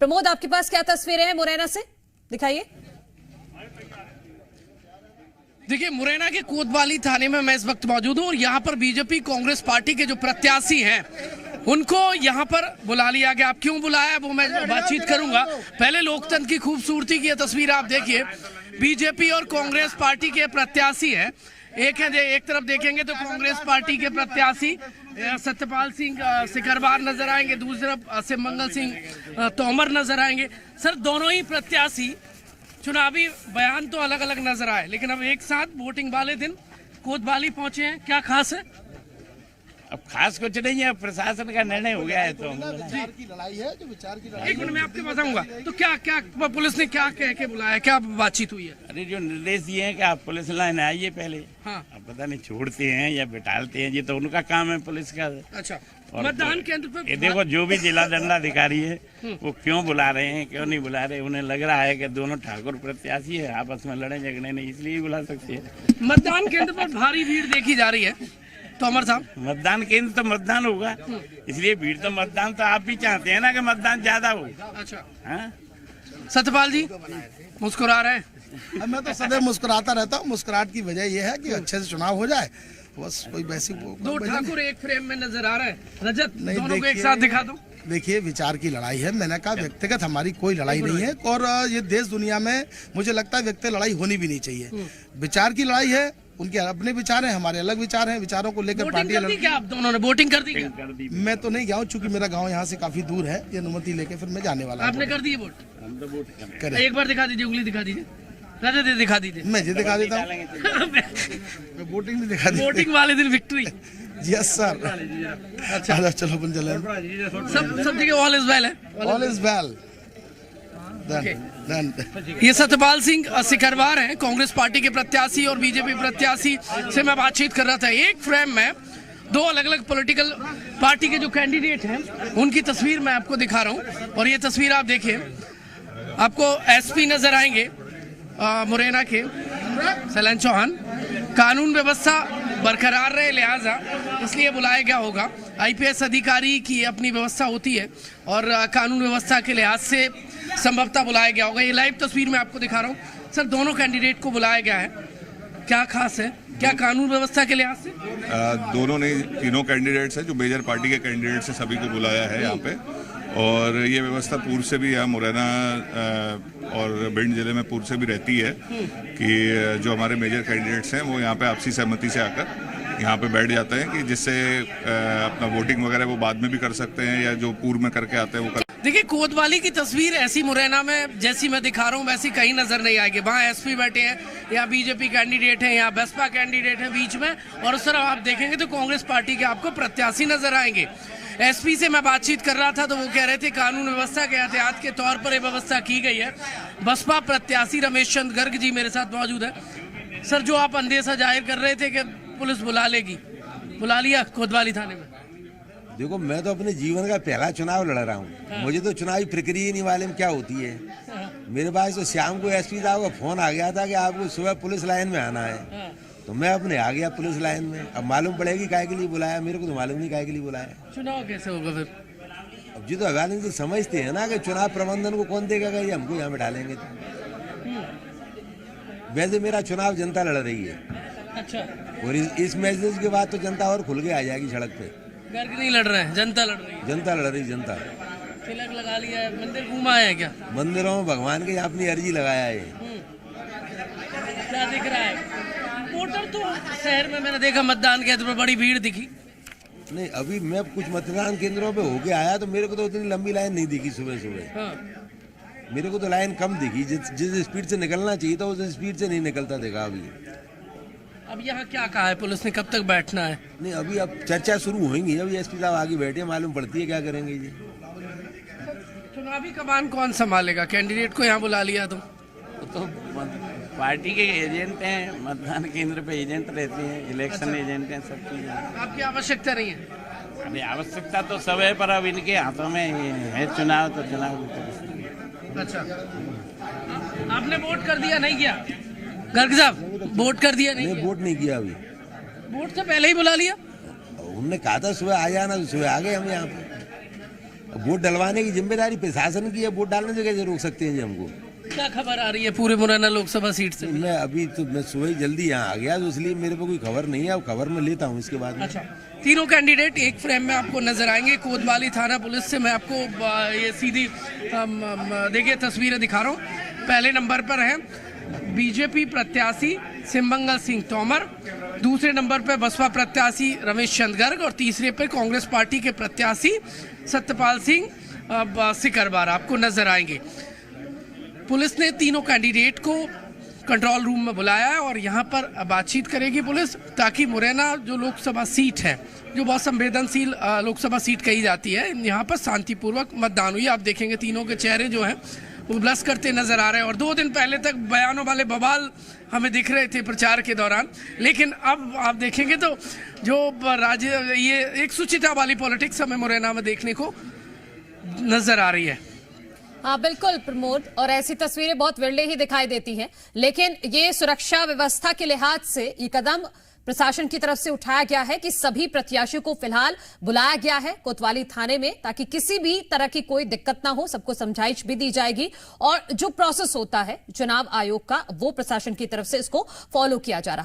प्रमोद, आपके पास क्या तस्वीरें हैं मुरैना से, दिखाइए। देखिए, मुरैना के कोतवाली थाने में मैं इस वक्त मौजूद हूँ और यहाँ पर बीजेपी कांग्रेस पार्टी के जो प्रत्याशी हैं उनको यहाँ पर बुला लिया गया। आप क्यों बुलाया वो मैं बातचीत करूंगा। पहले लोकतंत्र की खूबसूरती की तस्वीर आप देखिए। बीजेपी और कांग्रेस पार्टी के प्रत्याशी हैं। एक तरफ देखेंगे तो कांग्रेस पार्टी के प्रत्याशी सत्यपाल सिंह सिकरवार नजर आएंगे, दूसरी तरफ शिवमंगल सिंह तोमर नजर आएंगे। सर, दोनों ही प्रत्याशी चुनावी बयान तो अलग अलग नजर आए, लेकिन अब एक साथ वोटिंग वाले दिन कोतवाली पहुंचे हैं। क्या खास है? अब खास कुछ नहीं है, प्रशासन का निर्णय हो गया है। तो विचार की लड़ाई है, जो विचार की लड़ाई। एक मिनट में आपके बताऊंगा। तो क्या पुलिस ने क्या कह के बुलाया, क्या बातचीत हुई है? अरे जो निर्देश दिए हैं कि आप पुलिस लाइन आइए पहले। हाँ। अब पता नहीं छोड़ते हैं या बिठालते हैं, ये तो उनका काम है पुलिस का। अच्छा, और मतदान केंद्र पे ये देखो, जो भी जिला दंडाधिकारी है वो क्यों बुला रहे हैं, क्यों नहीं बुला रहे। उन्हें लग रहा है कि दोनों ठाकुर प्रत्याशी है, आपस में लड़े झगड़े नहीं, इसलिए ही बुला सकते हैं। मतदान केंद्र पर भारी भीड़ देखी जा रही है। तो अमर साहब, मतदान केंद्र तो मतदान होगा, इसलिए भीड़ तो मतदान तो आप भी चाहते हैं ना कि मतदान ज्यादा हो। अच्छा, हाँ? सत्यपाल जी मुस्कुरा रहे हैं। मैं तो सदैव मुस्कुराता रहता हूँ। मुस्कुराहट की वजह यह है कि अच्छे से चुनाव हो जाए, बस कोई वैसी दो ठाकुर एक फ्रेम में नजर आ रहे हैं। रजत, नहीं, दोनों को एक साथ दिखा दो। देखिए, विचार की लड़ाई है। मैंने कहा व्यक्तिगत हमारी कोई लड़ाई नहीं है, और ये देश दुनिया में मुझे लगता है व्यक्तिगत लड़ाई होनी भी नहीं चाहिए। विचार की लड़ाई है, उनके अपने विचार हैं, हमारे अलग विचार हैं। विचारों को लेकर पार्टी क्या आप दोनों ने वोटिंग कर दी क्या? मैं तो नहीं गया हूँ, चूंकि मेरा गांव यहाँ से काफी दूर है। ये अनुमति लेके फिर मैं जाने वाला हूं। आपने कर दी वोट? हम तो वोट करें। एक बार दिखा दीजिए, उंगली दिखा दीजिए। रजत, दिखा दीजिए। मैं जी दिखा देता हूँ। मैं वोटिंग भी दिखा दी। वोटिंग वाले दिन विक्ट्री। Yes sir. अच्छा, चलो अपन चले। सब जगह ऑल इज वेल है। All is well. ये सत्यपाल सिंह सिकरवार हैं, कांग्रेस पार्टी के प्रत्याशी और बीजेपी प्रत्याशी से मैं बातचीत कर रहा था। एक फ्रेम में दो अलग अलग पॉलिटिकल पार्टी के जो कैंडिडेट हैं उनकी तस्वीर मैं आपको दिखा रहा हूं। और ये तस्वीर आप देखिए, आपको एसपी नजर आएंगे मुरैना के सैलन चौहान। कानून व्यवस्था बरकरार रहे, लिहाजा इसलिए बुलाया गया होगा। आईपीएस अधिकारी की अपनी व्यवस्था होती है और कानून व्यवस्था के लिहाज से संभवतः बुलाया गया होगा। ये लाइव तस्वीर में आपको दिखा रहा हूँ। सर, दोनों कैंडिडेट को बुलाया गया है, क्या खास है? क्या कानून व्यवस्था के लिहाज से? दोनों ने, तीनों कैंडिडेट्स हैं जो मेजर पार्टी के कैंडिडेट्स हैं, सभी को बुलाया है यहाँ पे। और ये व्यवस्था पूर्व से भी यहाँ मुरैना और भिंड जिले में पूर्व से भी रहती है कि जो हमारे मेजर कैंडिडेट्स हैं वो यहाँ पे आपसी सहमति से आकर यहाँ पे बैठ जाते हैं, कि जिससे अपना वोटिंग वगैरह वो बाद में भी कर सकते हैं या जो पूर्व में करके आते हैं वो कर। देखिए, कोतवाली की तस्वीर ऐसी मुरैना में जैसी मैं दिखा रहा हूँ वैसी कहीं नजर नहीं आएगी। वहाँ एसपी बैठे हैं, यहाँ बीजेपी कैंडिडेट हैं, यहाँ बसपा कैंडिडेट हैं बीच में, और उस तरफ आप देखेंगे तो कांग्रेस पार्टी के आपको प्रत्याशी नजर आएंगे। एसपी से मैं बातचीत कर रहा था तो वो कह रहे थे कानून व्यवस्था के एहतियात के तौर पर ये व्यवस्था की गई है। बसपा प्रत्याशी रमेश चंद गर्ग जी मेरे साथ मौजूद है। सर, जो आप अंदेशा जाहिर कर रहे थे कि पुलिस बुला लेगी, बुला लिया कोतवाली थाने में? देखो, मैं तो अपने जीवन का पहला चुनाव लड़ रहा हूँ। मुझे तो चुनावी प्रक्रिया ही नहीं मालूम क्या होती है। मेरे पास तो शाम को एसपी साहब का फोन आ गया था कि आपको सुबह पुलिस लाइन में आना है, तो मैं अपने आ गया पुलिस लाइन में। अब मालूम पड़ेगी काहे के लिए बुलाया, मेरे को तो मालूम नहीं काहे के लिए बुलाया। चुनाव कैसे होगा फिर? अब जी तो अगाली जी समझते हैं ना कि चुनाव प्रबंधन को कौन देगा, ये हमको यहाँ बैठा लेंगे। तो वैसे मेरा चुनाव जनता लड़ रही है। अच्छा, और इस मैसेज के बाद तो जनता और खुल के आ जाएगी सड़क पे। गर्ग नहीं लड़ रहे हैं, जनता लड़ रही है। जनता लड़ रही, जनता। तिलक लगा लिया है, मंदिर घूमा है क्या? मंदिरों में भगवान के अपनी अर्जी लगाया है। क्या दिख रहा है? वोटर तो शहर में मैंने देखा मतदान केंद्र पर बड़ी भीड़ दिखी। नहीं, अभी मैं कुछ मतदान केंद्रों पे होके आया तो मेरे को तो उतनी लंबी लाइन नहीं दिखी सुबह सुबह। हाँ। मेरे को तो लाइन कम दिखी, जिस स्पीड से निकलना चाहिए था उस स्पीड से नहीं निकलता देखा अभी। अब यहाँ क्या कहा है पुलिस ने, कब तक बैठना है? नहीं, अभी अब चर्चा शुरू होंगी। अभी एसपी साहब आगे बैठे, मालूम पड़ती है क्या करेंगे जी। चुनावी कमान कौन संभालेगा? कैंडिडेट को यहाँ बुला लिया तो पार्टी के एजेंट हैं, मतदान केंद्र पे एजेंट रहते हैं, इलेक्शन एजेंट हैं, सब चीज़। आपकी आवश्यकता नहीं है? अभी आवश्यकता तो सब है, पर अब इनके हाथों में है चुनाव, तो चुनाव। अच्छा, आपने वोट कर दिया नहीं किया? गर्ग साहब, वोट कर दिया नहीं? वोट नहीं किया अभी। वोट से पहले ही बुला लिया? उन्होंने कहा था सुबह आ जाना, तो सुबह आ गए हम यहाँ पे। वोट डलवाने की जिम्मेदारी प्रशासन की है, वोट डालने से कैसे रोक सकते हैं जी हमको? क्या खबर आ रही है पूरे मुरैना लोकसभा सीट से? मैं सुबह जल्दी यहाँ आ गया, तो इसलिए मेरे को कोई खबर नहीं है। अब खबर मैं लेता हूँ इसके बाद में। अच्छा, तीनों कैंडिडेट एक फ्रेम में आपको नजर आएंगे। कोतवाली थाना पुलिस से मैं आपको ये सीधी देखिए तस्वीरें दिखा रहा हूँ। पहले नंबर पर है बीजेपी प्रत्याशी सिमंगल सिंह तोमर, दूसरे नंबर पर बसपा प्रत्याशी रमेश चंद गर्ग और तीसरे पर कांग्रेस पार्टी के प्रत्याशी सत्यपाल सिंह सिकरवार आपको नजर आएंगे। पुलिस ने तीनों कैंडिडेट को कंट्रोल रूम में बुलाया है और यहाँ पर बातचीत करेगी पुलिस, ताकि मुरैना जो लोकसभा सीट है, जो बहुत संवेदनशील लोकसभा सीट कही जाती है, यहाँ पर शांतिपूर्वक मतदान हुई। आप देखेंगे तीनों के चेहरे जो हैं वो ब्लश करते नजर आ रहे हैं। और 2 दिन पहले तक बयानों वाले बवाल हमें दिख रहे थे प्रचार के दौरान, लेकिन अब आप देखेंगे तो जो ये एक सुचिता वाली पॉलिटिक्स हमें मुरैना में देखने को नजर आ रही है। हाँ बिल्कुल प्रमोद, और ऐसी तस्वीरें बहुत विरले ही दिखाई देती हैं, लेकिन ये सुरक्षा व्यवस्था के लिहाज से ये कदम प्रशासन की तरफ से उठाया गया है कि सभी प्रत्याशियों को फिलहाल बुलाया गया है कोतवाली थाने में, ताकि किसी भी तरह की कोई दिक्कत ना हो, सबको समझाइश भी दी जाएगी और जो प्रोसेस होता है चुनाव आयोग का वो प्रशासन की तरफ से इसको फॉलो किया जा रहा है।